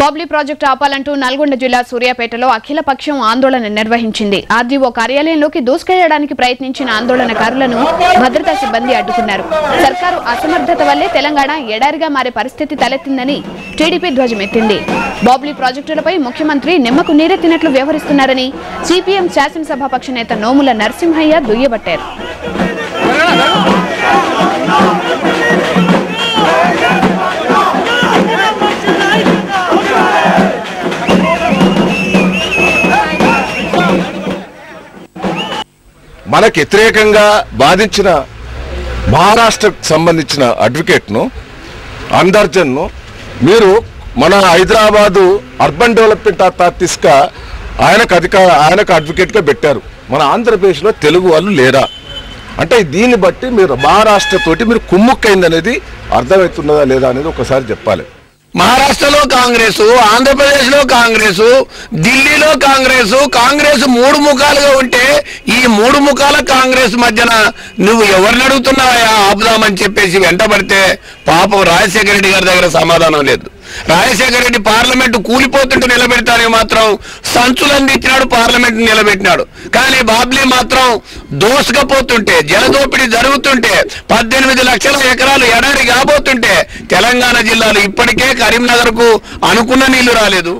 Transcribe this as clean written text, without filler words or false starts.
Babli project ఆపాలంటూ Nalgonda జిల్లా సూర్యాపేటలో అఖిలపక్షం ఆందోళన నిర్వహించింది. ఆర్డీఓ కార్యాలయంలోకి దూసుకెళ్లడానికి ప్రయత్నించిన ఆందోళనకారులను భద్రతా సిబ్బంది అడ్డుకున్నారు. సర్కారు అసమర్థత వల్లే తెలంగాణ ఎడారిగా మారే పరిస్థితి తలెత్తిందని టీడీపీ ధ్వజమెత్తింది. బాబ్లీ ప్రాజెక్టులపై ముఖ్యమంత్రి నిమ్మకు నీరెత్తినట్లు వ్యవహరిస్తున్నారని సిపిఎం శాసనసభాపక్ష నేత నోముల నరసింహయ్య దుయ్యబట్టారు. మనకు వ్యతిరేకంగా బాధించిన మహారాష్ట్రకు సంబంధించిన అడ్వకేట్ను అందర్జన్ను మీరు మన హైదరాబాదు అర్బన్ డెవలప్మెంట్ అథారిటీస్గా ఆయనకు అడ్వకేట్గా పెట్టారు. మన ఆంధ్రప్రదేశ్లో తెలుగు వాళ్ళు లేరా అంటే దీన్ని బట్టి మీరు మహారాష్ట్ర తోటి మీరు కుమ్ముక్కైందనేది అర్థమవుతున్నదా లేదా అనేది ఒకసారి చెప్పాలి. మహారాష్ట్రలో కాంగ్రెస్, ఆంధ్రప్రదేశ్లో కాంగ్రెస్, ఢిల్లీలో కాంగ్రెస్ మూడు ముఖాలుగా ఉంటే ఈ మూడు ముఖాల కాంగ్రెస్ మధ్యన నువ్వు ఎవరిని అడుగుతున్నావా ఆపుదామని చెప్పేసి వెంటబడితే పాపం రాజశేఖర రెడ్డి గారి దగ్గర సమాధానం లేదు. రాజశేఖర రెడ్డి పార్లమెంటు కూలిపోతుంటే నిలబెడతానే మాత్రం సంచులన్నీ ఇచ్చినాడు, పార్లమెంట్ నిలబెట్టినాడు. కానీ బాబ్లీ మాత్రం దోసుకపోతుంటే, జలదోపిడీ జరుగుతుంటే, 18 లక్షల ఎకరాలు ఎడారి కాబోతుంటే తెలంగాణ జిల్లాలో ఇప్పటికే కరీంనగర్ కు అనుకున్న నీళ్లు రాలేదు.